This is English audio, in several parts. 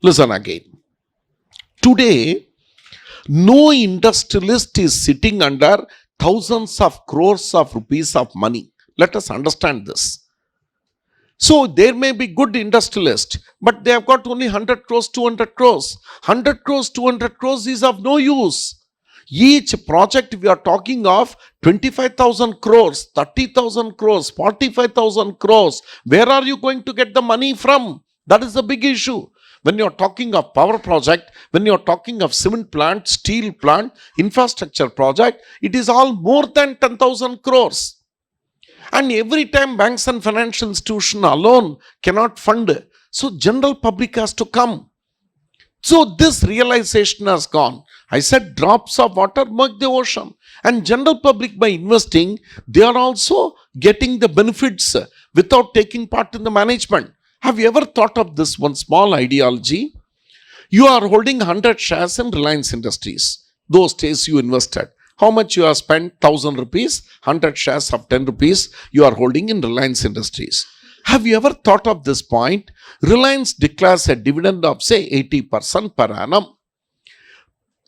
Listen again. Today, no industrialist is sitting under thousands of crores of rupees of money. Let us understand this. So there may be good industrialists, but they have got only 100 crores, 200 crores. 100 crores, 200 crores is of no use. Each project we are talking of 25,000 crores, 30,000 crores, 45,000 crores. Where are you going to get the money from? That is the big issue. When you are talking of power project, when you are talking of cement plant, steel plant, infrastructure project, it is all more than 10,000 crores. And every time banks and financial institutions alone cannot fund. So general public has to come. So this realization has gone. I said drops of water make the ocean. And general public by investing, they are also getting the benefits without taking part in the management. Have you ever thought of this one small ideology? You are holding 100 shares in Reliance Industries. Those days you invested. How much you have spent? 1,000 rupees, 100 shares of 10 rupees you are holding in Reliance Industries. Have you ever thought of this point? Reliance declares a dividend of say 80% per annum.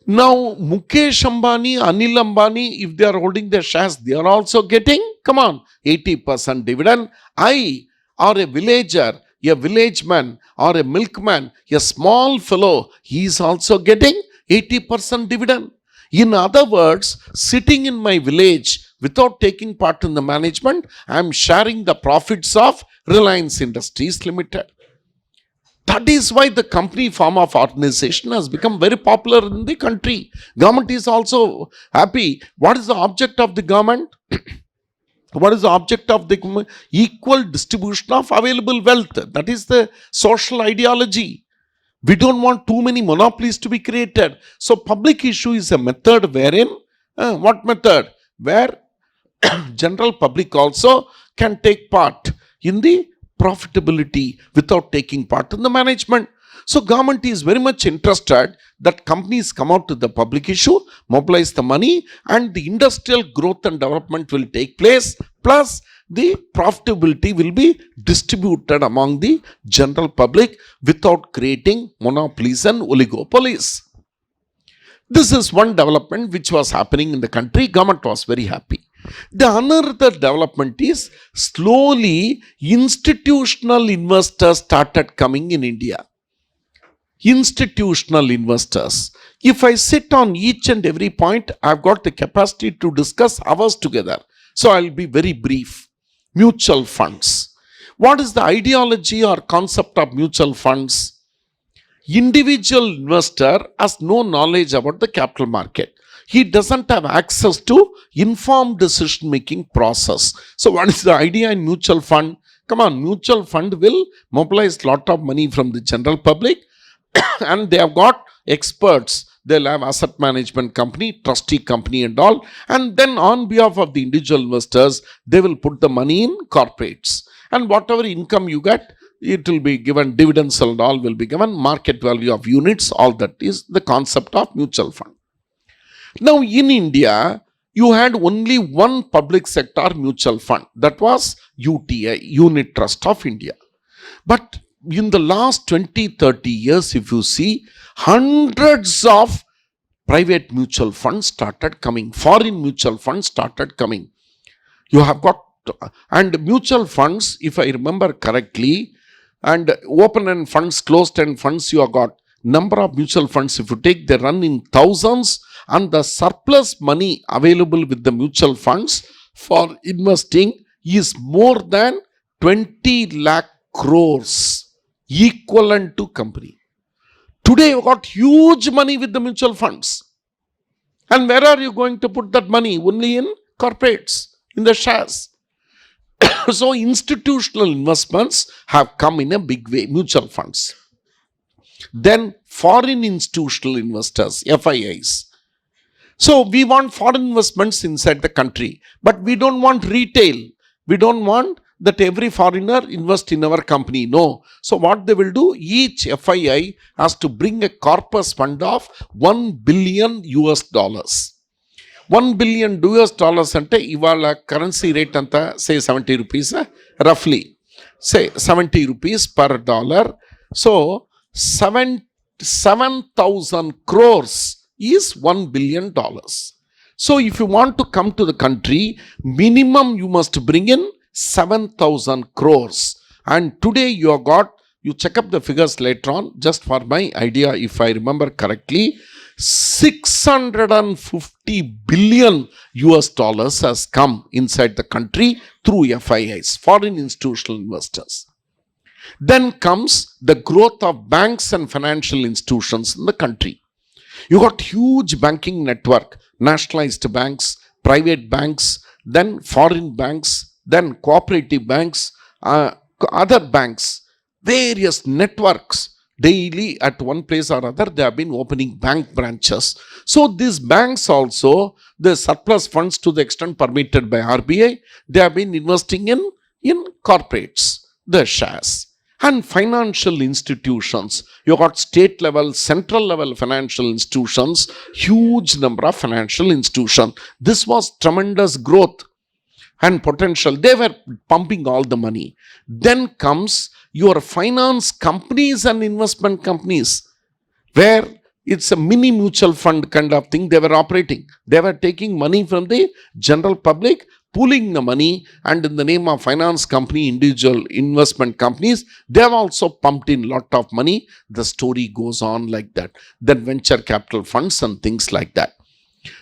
Now Mukesh Ambani, Anil Ambani, if they are holding their shares, they are also getting, 80% dividend. I or a villager, a village man or a milkman, a small fellow, he is also getting 80% dividend. In other words, sitting in my village without taking part in the management, I am sharing the profits of Reliance Industries Limited. That is why the company form of organization has become very popular in the country. Government is also happy. What is the object of the government? What is the object of the equal distribution of available wealth? That is the social ideology. We don't want too many monopolies to be created. So public issue is a method wherein, what method? Where general public also can take part in the profitability without taking part in the management. So government is very much interested that companies come out to the public issue, mobilize the money, and the industrial growth and development will take place, plus the profitability will be distributed among the general public without creating monopolies and oligopolies. This is one development which was happening in the country. Government was very happy. The another development is slowly institutional investors started coming in India. Institutional investors. If I sit on each and every point, I've got the capacity to discuss hours together. So I'll be very brief. Mutual funds. What is the ideology or concept of mutual funds? Individual investor has no knowledge about the capital market. He doesn't have access to informed decision making process. So what is the idea in mutual fund? Mutual fund will mobilize lot of money from the general public and they have got experts. They'll have asset management company, trustee company and all. And then on behalf of the individual investors, they will put the money in corporates. And whatever income you get, it will be given, dividends and all will be given, market value of units, all that is the concept of mutual fund. Now in India, you had only one public sector mutual fund. That was UTI, Unit Trust of India. But in the last 20-30 years, if you see, hundreds of private mutual funds started coming. Foreign mutual funds started coming. You have got, and mutual funds, if I remember correctly, and open-end funds, closed-end funds, you have got number of mutual funds. If you take, they run in thousands, and the surplus money available with the mutual funds for investing is more than 20 lakh crores, equivalent to company. Today you got huge money with the mutual funds. And where are you going to put that money? Only in corporates, in the shares. So institutional investments have come in a big way, mutual funds. Then foreign institutional investors, FIIs. So we want foreign investments inside the country, but we don't want retail. We don't want that every foreigner invest in our company. No. So what they will do, each FII has to bring a corpus fund of $1 billion. $1 billion ante ivala currency rate anta say 70 rupees roughly. Say 70 rupees per dollar. So 7,000 crores is $1 billion. So if you want to come to the country, minimum you must bring in 7,000 crores. And today you check up the figures later on, just for my idea, if I remember correctly, 650 billion US dollars has come inside the country through FIIs, foreign institutional investors. Then comes the growth of banks and financial institutions in the country. You got huge banking network, nationalized banks, private banks, then foreign banks, then cooperative banks, other banks, various networks. Daily at one place or other, they have been opening bank branches. So these banks also, the surplus funds to the extent permitted by RBI, they have been investing in corporates, the shares. And financial institutions, you got state level, central level financial institutions, huge number of financial institutions. This was tremendous growth and potential. They were pumping all the money. Then comes your finance companies and investment companies, where it's a mini mutual fund kind of thing they were operating. They were taking money from the general public, pooling the money, and in the name of finance company, individual investment companies, they have also pumped in lot of money. The story goes on like that. Then venture capital funds and things like that.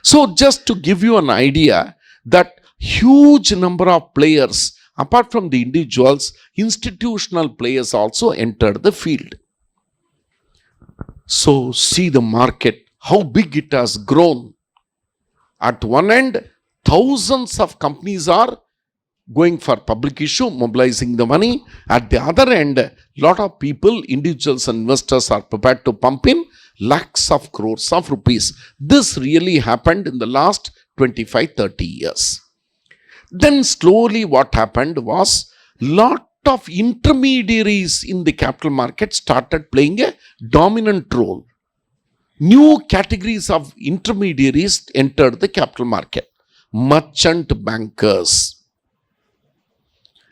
So just to give you an idea that huge number of players, apart from the individuals, institutional players also entered the field. So see the market, how big it has grown. At one end, thousands of companies are going for public issue, mobilizing the money. At the other end, lot of people, individuals and investors are prepared to pump in lakhs of crores of rupees. This really happened in the last 25-30 years. Then slowly what happened was, lot of intermediaries in the capital market started playing a dominant role. New categories of intermediaries entered the capital market. Merchant bankers,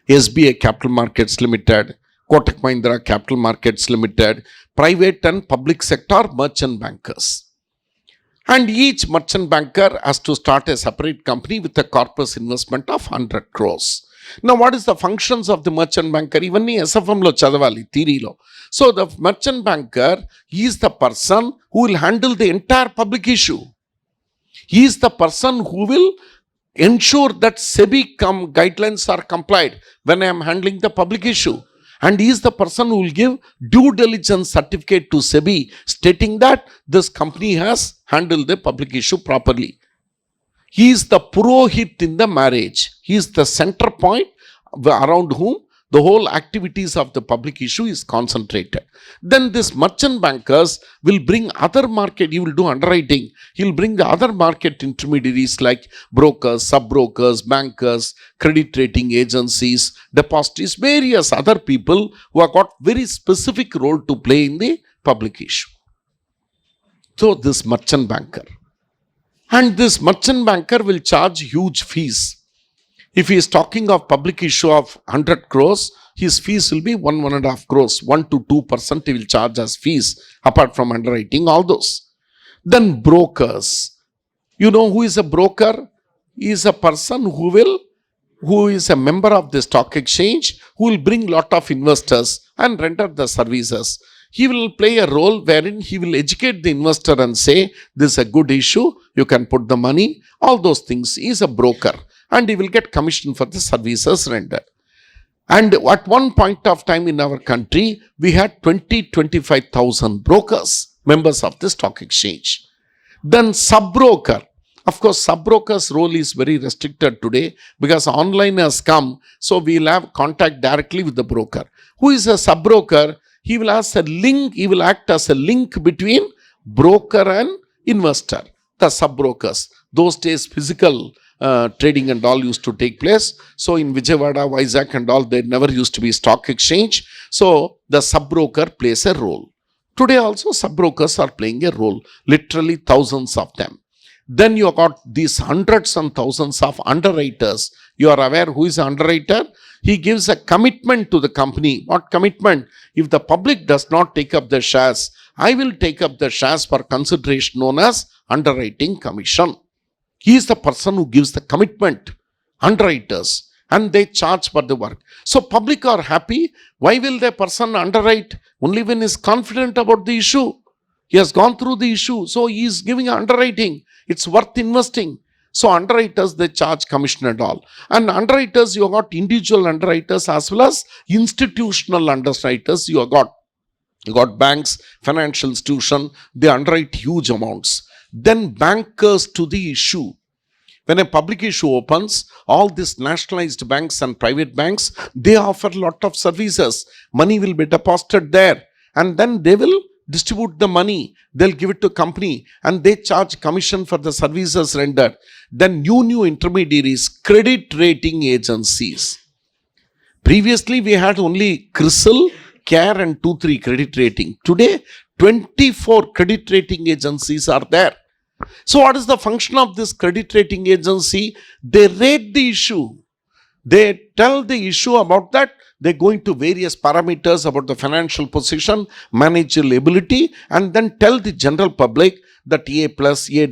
SBI Capital Markets Limited, Kotak Mahindra Capital Markets Limited, private and public sector merchant bankers. And each merchant banker has to start a separate company with a corpus investment of 100 crores. Now, what is the functions of the merchant banker? Even SFM lo chadavali, theory lo. So, the merchant banker is the person who will handle the entire public issue. He is the person who will ensure that SEBI guidelines are complied when I am handling the public issue. And he is the person who will give due diligence certificate to SEBI stating that this company has handled the public issue properly. He is the purohit in the marriage. He is the center point around whom the whole activities of the public issue is concentrated. Then this merchant bankers will bring other market, he will do underwriting. He will bring the other market intermediaries like brokers, sub-brokers, bankers, credit rating agencies, depositories, various other people who have got very specific role to play in the public issue. So this merchant banker. And this merchant banker will charge huge fees. If he is talking of public issue of 100 crores, his fees will be 1.5 crores. 1 to 2% he will charge as fees, apart from underwriting, all those. Then brokers. You know who is a broker? He is a person who is a member of the stock exchange, who will bring lot of investors and render the services. He will play a role wherein he will educate the investor and say, this is a good issue, you can put the money, all those things. He is a broker and he will get commission for the services rendered. And at one point of time in our country, we had 20-25,000 brokers, members of the stock exchange. Then sub-broker. Of course, sub-broker's role is very restricted today because online has come, so we will have contact directly with the broker. Who is a sub-broker? He will act as a link between broker and investor, the sub-brokers. Those days, physical trading and all used to take place. So in Vijayawada, Vizag and all, there never used to be stock exchange. So the sub-broker plays a role. Today also, sub-brokers are playing a role, literally thousands of them. Then you got these hundreds and thousands of underwriters. You are aware who is an underwriter? He gives a commitment to the company. What commitment? If the public does not take up the shares, I will take up the shares for consideration known as Underwriting Commission. He is the person who gives the commitment. Underwriters, and they charge for the work. So public are happy. Why will the person underwrite? Only when he is confident about the issue. He has gone through the issue, so he is giving underwriting. It's worth investing. So underwriters, they charge commission and all. And underwriters, you have got individual underwriters as well as institutional underwriters. You got banks, financial institution, they underwrite huge amounts. Then bankers to the issue. When a public issue opens, all these nationalized banks and private banks, they offer a lot of services. Money will be deposited there, and then they will distribute the money. They'll give it to company, and they charge commission for the services rendered. Then new intermediaries, credit rating agencies. Previously, we had only CRISIL, CARE, and 2-3 credit rating. Today, 24 credit rating agencies are there. So what is the function of this credit rating agency? They rate the issue. They tell the issue about that. They go into various parameters about the financial position, managerial ability, and then tell the general public that A+, A++, A++,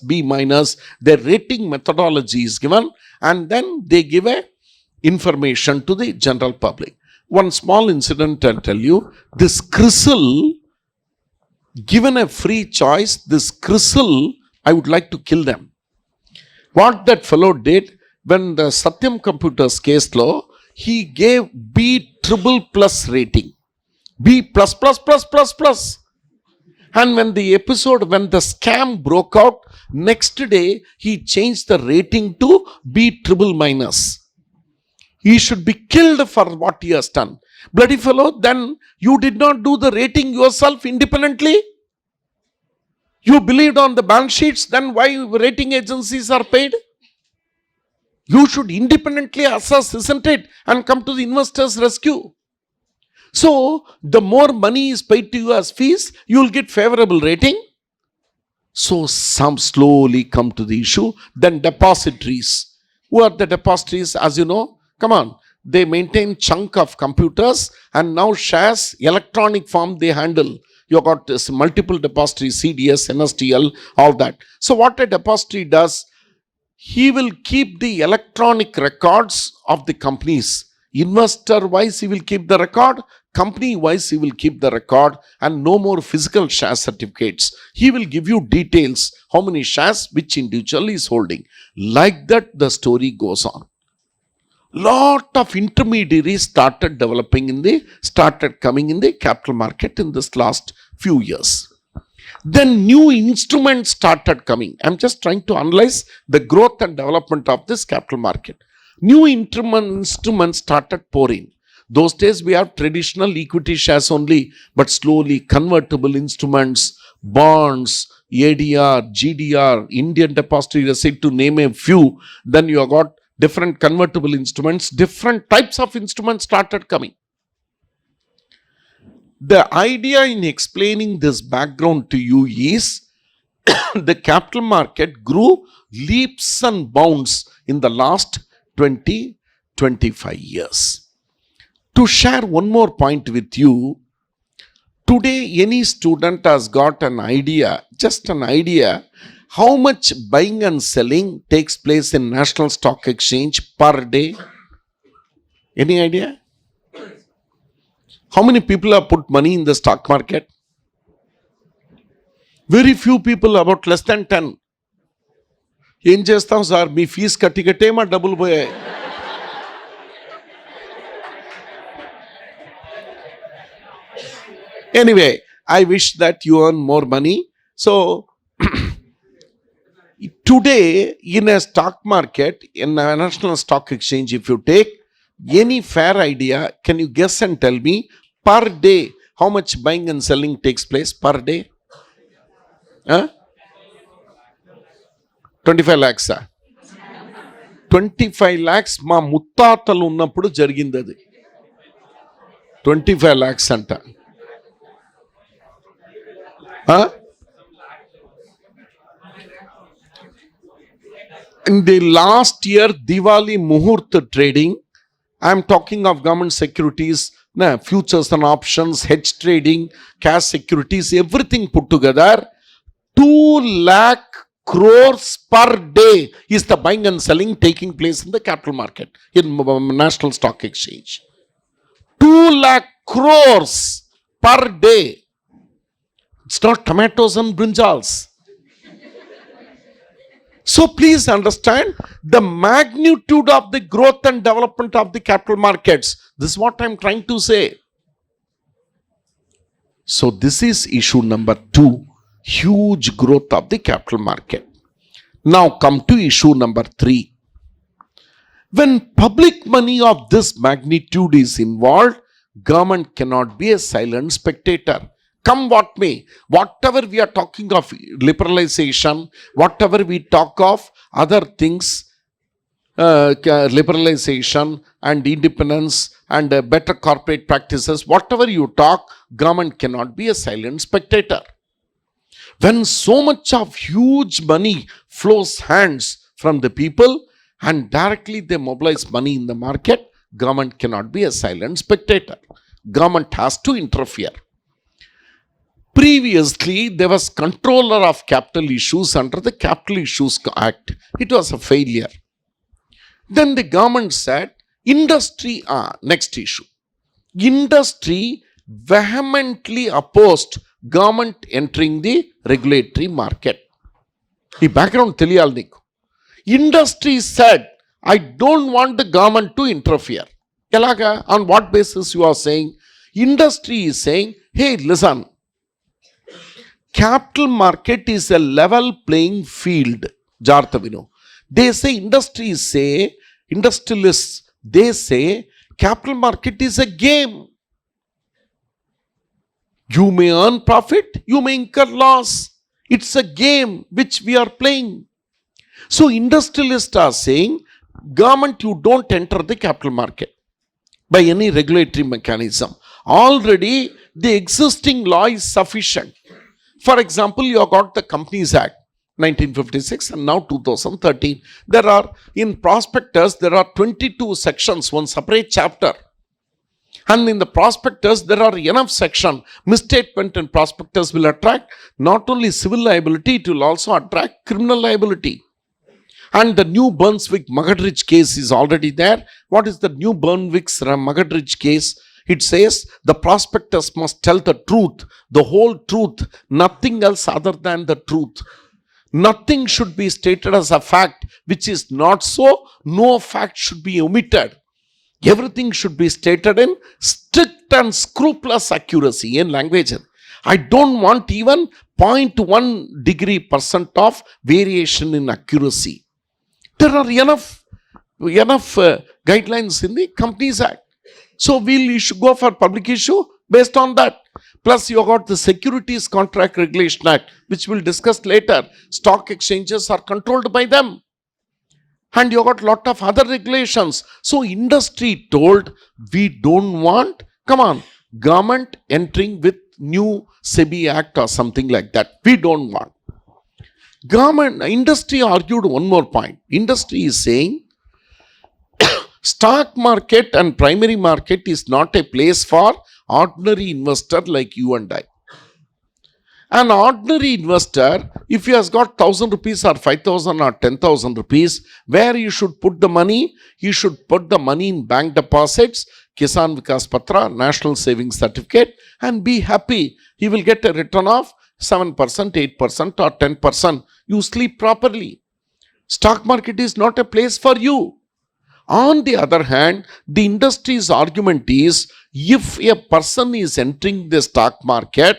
B-, their rating methodology is given, and then they give a information to the general public. One small incident I'll tell you. This CRISIL, given a free choice, this CRISIL, I would like to kill them. What that fellow did, when the Satyam Computers case law, he gave B++ rating. B+++++. And when the scam broke out, next day, he changed the rating to B++. He should be killed for what he has done. Bloody fellow, then you did not do the rating yourself independently. You believed on the balance sheets, then why rating agencies are paid? You should independently assess, isn't it? And come to the investor's rescue. So, the more money is paid to you as fees, you will get favorable rating. So, some slowly come to the issue. Then depositories. Who are the depositories? As you know, come on. They maintain chunk of computers, and now shares, electronic form they handle. You got this multiple depositories, CDS, NSTL, all that. So what a depository does, he will keep the electronic records of the companies. Investor wise, he will keep the record. Company wise, he will keep the record, and no more physical share certificates. He will give you details, how many shares which individual is holding. Like that, the story goes on. Lot of intermediaries started coming in the capital market in this last few years. Then new instruments started coming. I'm just trying to analyze the growth and development of this capital market. New instruments started pouring. Those days we have traditional equity shares only, but slowly convertible instruments, bonds, ADR, GDR, Indian Depository Receipt, to name a few. Then you have got different convertible instruments, different types of instruments started coming. The idea in explaining this background to you is the capital market grew leaps and bounds in the last 20-25 years. To share one more point with you, today any student has got an idea, just an idea, how much buying and selling takes place in National Stock Exchange per day? Any idea? How many people have put money in the stock market? Very few people, about less than 10. ఏం చేస్తాం sir, మీ fee కట్టికట్టే మా డబ్బులు పోయాయి. Anyway, I wish that you earn more money. So, today in a stock market, in a national stock exchange, if you take any fair idea, can you guess and tell me per day how much buying and selling takes place per day? 25 lakhs. 25 lakhs మా ముత్తాతలు ఉన్నప్పుడు జరిగింది అది. 25 lakhs అంట. In the last year, Diwali Muhurt trading, I am talking of government securities, futures and options, hedge trading, cash securities, everything put together, 2 lakh crores per day is the buying and selling taking place in the capital market, in National Stock Exchange. 2 lakh crores per day. It's not tomatoes and brinjals. So please understand the magnitude of the growth and development of the capital markets. This is what I am trying to say. So this is issue number 2, huge growth of the capital market. Now come to issue number 3. When public money of this magnitude is involved, government cannot be a silent spectator. Come what may, whatever we are talking of liberalization, whatever we talk of other things, liberalization and independence and better corporate practices, whatever you talk, government cannot be a silent spectator. When so much of huge money flows hands from the people and directly they mobilize money in the market, government cannot be a silent spectator. Government has to interfere. Previously, there was controller of capital issues under the Capital Issues Act. It was a failure. Then the government said, industry, next issue. Industry vehemently opposed government entering the regulatory market. The background teliyal niku. Industry said, I don't want the government to interfere. Elaga, on what basis you are saying? Industry is saying, hey, listen, capital market is a level playing field. They say, industrialists, they say, capital market is a game. You may earn profit, you may incur loss. It's a game which we are playing. So industrialists are saying, government, you don't enter the capital market by any regulatory mechanism. Already the existing law is sufficient. For example, you have got the Companies Act 1956 and now 2013. There are, in prospectus, there are 22 sections, one separate chapter. And in the prospectus, there are enough sections. Misstatement in prospectus will attract not only civil liability, it will also attract criminal liability. And the new Burnswick-Magadridge case is already there. What is the new Burnswick-Magadridge case? It says the prospectus must tell the truth, the whole truth, nothing else other than the truth. Nothing should be stated as a fact which is not so. No fact should be omitted. Everything should be stated in strict and scrupulous accuracy in language. I don't want even 0.1 degree % of variation in accuracy. There are enough guidelines in the Companies Act. So we'll go for public issue based on that. Plus you got the Securities Contract Regulation Act, which we'll discuss later. Stock exchanges are controlled by them. And you got lot of other regulations. So industry told, we don't want, government entering with new SEBI Act or something like that. We don't want. Industry argued one more point. Industry is saying, stock market and primary market is not a place for ordinary investor like you and I. An ordinary investor, if he has got 1,000 rupees or 5,000 or 10,000 rupees, where you should put the money? He should put the money in bank deposits, Kisan Vikas Patra, National Savings Certificate, and be happy. He will get a return of 7%, 8% or 10%. You sleep properly. Stock market is not a place for you. On the other hand, the industry's argument is, if a person is entering the stock market,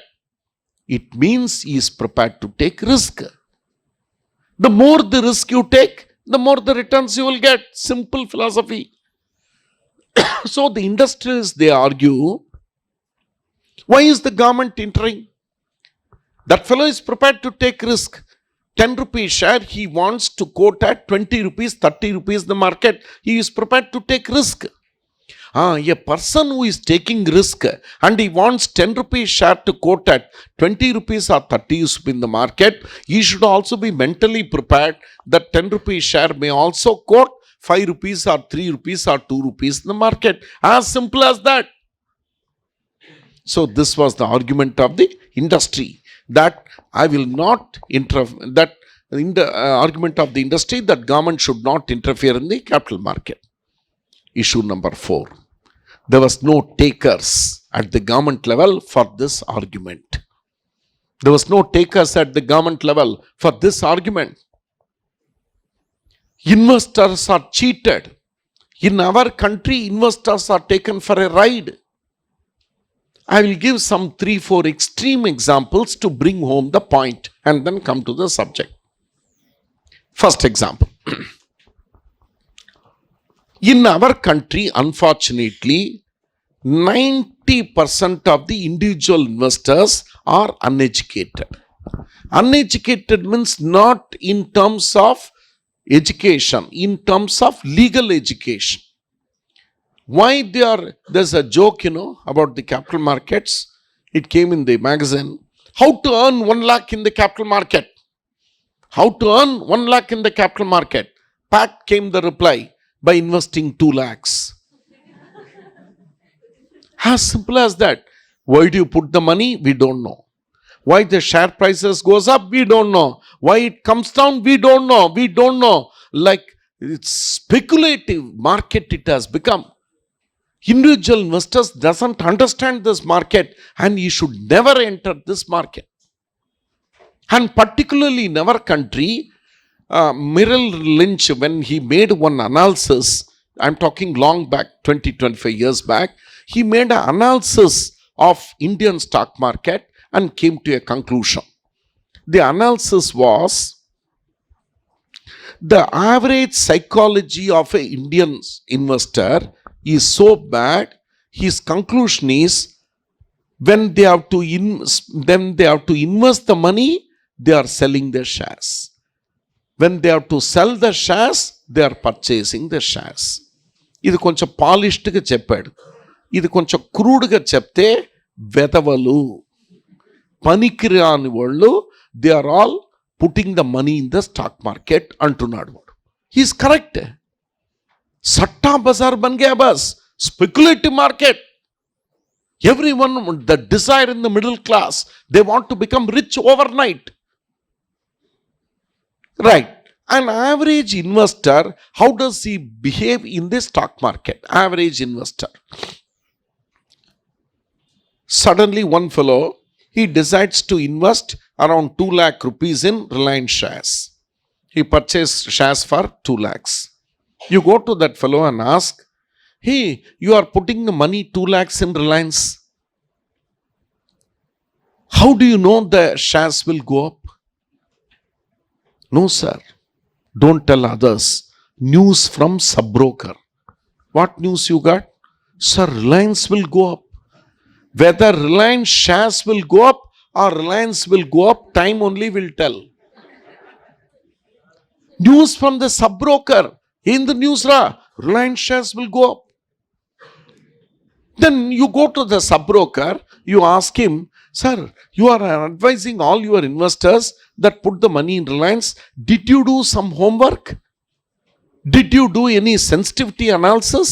it means he is prepared to take risk. The more the risk you take, the more the returns you will get. Simple philosophy. So the industrialists, they argue, why is the government entering? That fellow is prepared to take risk. 10 rupees share, he wants to quote at 20 rupees, 30 rupees the market. He is prepared to take risk. A person who is taking risk and he wants 10 rupees share to quote at 20 rupees or 30 rupees in the market, he should also be mentally prepared that 10 rupees share may also quote 5 rupees or 3 rupees or 2 rupees in the market. As simple as that. So this was the argument of the industry, that I will not interfere, that in the argument of the industry that government should not interfere in the capital market. Issue number 4. There was no takers at the government level for this argument. There was no takers at the government level for this argument. Investors are cheated. In our country, investors are taken for a ride. I will give some 3-4 extreme examples to bring home the point and then come to the subject. First example. In our country, unfortunately, 90% of the individual investors are uneducated. Uneducated means not in terms of education, in terms of legal education. Why there's a joke, about the capital markets. It came in the magazine. How to earn 1 lakh in the capital market. How to earn 1 lakh in the capital market. Pat came the reply, by investing 2 lakhs. As simple as that. Why do you put the money? We don't know. Why the share prices goes up? We don't know. Why it comes down? We don't know. We don't know. Like, it's speculative market it has become. Individual investors doesn't understand this market and he should never enter this market. And particularly in our country, Merrill Lynch, when he made one analysis, I'm talking long back, 20-25 years back, he made an analysis of Indian stock market and came to a conclusion. The analysis was, the average psychology of an Indian investor is so bad, his conclusion is, when they have to invest the money, they are selling their shares. When they have to sell the shares, they are purchasing the shares. ఇది కొంచెం పాలిష్డ్గా చెప్పాడు. ఇది కొంచెం క్రూడ్గా చెప్తే వెధవలు, పనికిరాని వాళ్ళు, they are all putting the money in the stock market అంటున్నాడు వాడు. He's correct. సట్టా బజార్ బన్ గయా బస్, speculative market. Everyone, the desire in the middle class, they want to become rich overnight. Right. An average investor, how does he behave in the stock market? Average investor. Suddenly one fellow, he decides to invest around 2 lakh rupees in Reliance shares. He purchased shares for 2 lakhs. You go to that fellow and ask, hey, you are putting the money 2 lakhs in Reliance. How do you know the shares will go up? No, sir. Don't tell others. News from sub-broker. What news you got? Sir, Reliance will go up. Whether Reliance shares will go up or Reliance will go up, time only will tell. News from the sub-broker. In the news, Reliance shares will go up. Then you go to the sub-broker, you ask him, sir, you are advising all your investors that put the money in Reliance. Did you do some homework? Did you do any sensitivity analysis?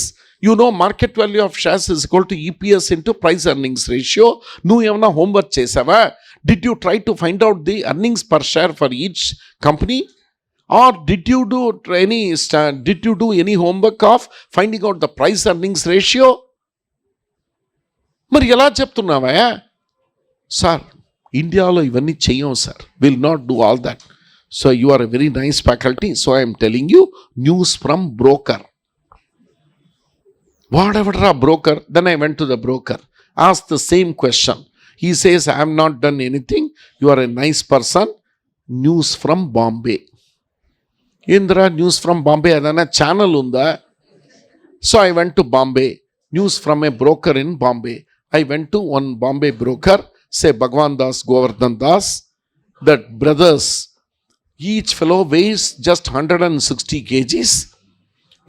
You know market value of shares is equal to EPS into price earnings ratio. Nu evana homework chesava? Did you try to find out the earnings per share for each company? Or did you do any homework of finding out the price earnings ratio? మరి ఎలా చెప్తున్నావా? Sir, ఇండియాలో ఇవన్నీ చెయ్యం sir. Will not do all that. So you are a very nice faculty. So I'm telling you news from broker. వాడెవడరా broker? Then I went to the broker, ask the same question. He says I have not done anything. You are a nice person. News from Bombay. ఏంద్రా news from Bombay? ఏదైనా channel ఉందా? So I went to Bombay. News from a broker in Bombay. I went to one Bombay broker, say Bhagwan Das, Govardhan Das. That brothers, each fellow weighs just 160 kgs.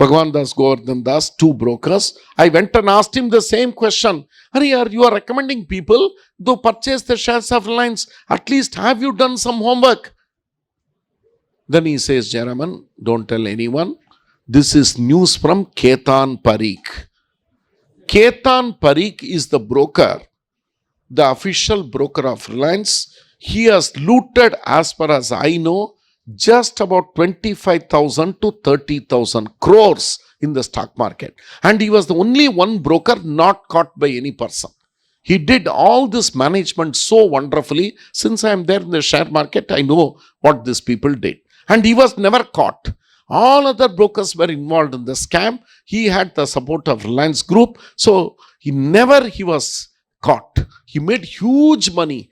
Bhagwan Das, Govardhan Das, two brokers. I went and asked him the same question. Hariyar, you are recommending people to purchase the shares of Reliance. At least have you done some homework? Then he says, Jayaraman, don't tell anyone. This is news from Ketan Parikh. Ketan Parikh is the broker, the official broker of Reliance. He has looted, as far as I know, just about 25,000 to 30,000 crores in the stock market. And he was the only one broker not caught by any person. He did all this management so wonderfully. Since I am there in the share market, I know what these people did. And he was never caught. All other brokers were involved in the scam. He had the support of Reliance Group. So he was caught. He made huge money.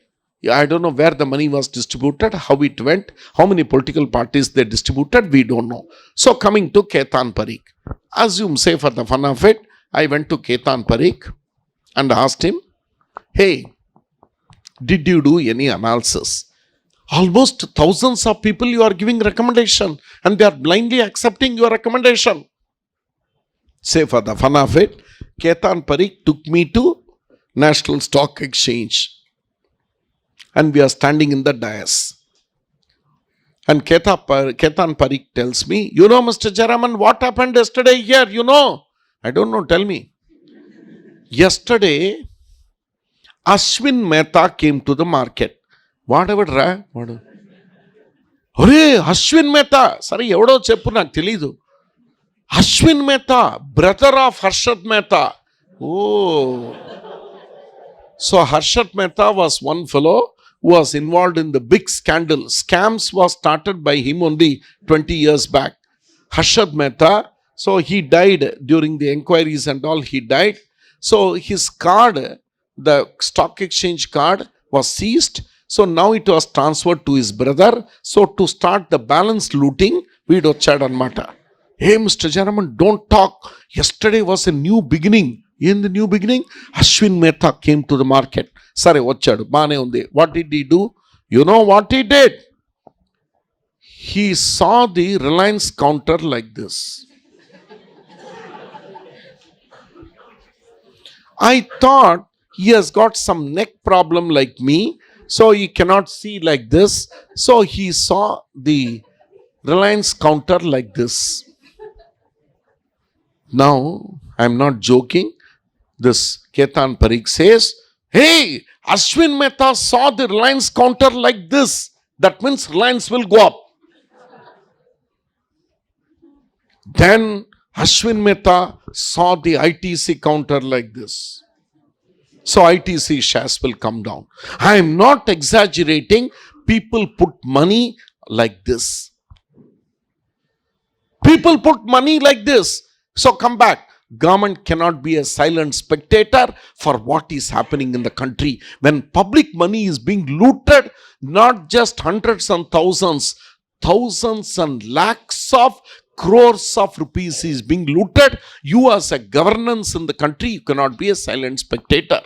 I don't know where the money was distributed, how it went, how many political parties they distributed, we don't know. So coming to Ketan Parikh. Assume, say for the fun of it, I went to Ketan Parikh and asked him, hey, did you do any analysis? Almost thousands of people you are giving recommendation and they are blindly accepting your recommendation. Say for the fun of it, Ketan Parikh took me to National Stock Exchange. And we are standing in the dais. And Ketan Parikh tells me, you know, Mr. Jayaraman, what happened yesterday here? You know? I don't know, tell me. Yesterday, Ashwin Mehta came to the market. Whatever, Hore, Ashwin Mehta. Sorry, evado cheppu naku telidu. Ashwin Mehta, brother of Harshad Mehta. Oh. So Harshad Mehta was one fellow who was involved in the big scandal. Scams was started by him only 20 years back. Harshad Mehta, so he died during the inquiries and all, he died. So his card, the stock exchange card, was seized. So now it was transferred to his brother. So to start the balance looting, we do chat on matter. Hey, Mr. Jayaraman, don't talk. Yesterday was a new beginning. In the new beginning, Ashwin Mehta came to the market. Sorry, vachadu, baane undi. What did he do? You know what he did? He saw the Reliance counter like this. I thought he has got some neck problem like me, so he cannot see like this. So he saw the Reliance counter like this. Now, I'm not joking. This Ketan Parikh says, hey, Ashwin Mehta saw the Reliance counter like this. That means Reliance will go up. Then Ashwin Mehta saw the ITC counter like this. So ITC shares will come down. I am not exaggerating. People put money like this. People put money like this. So come back. Government cannot be a silent spectator for what is happening in the country. When public money is being looted, not just hundreds and thousands, thousands and lakhs of crores of rupees is being looted. You as a governance in the country, you cannot be a silent spectator.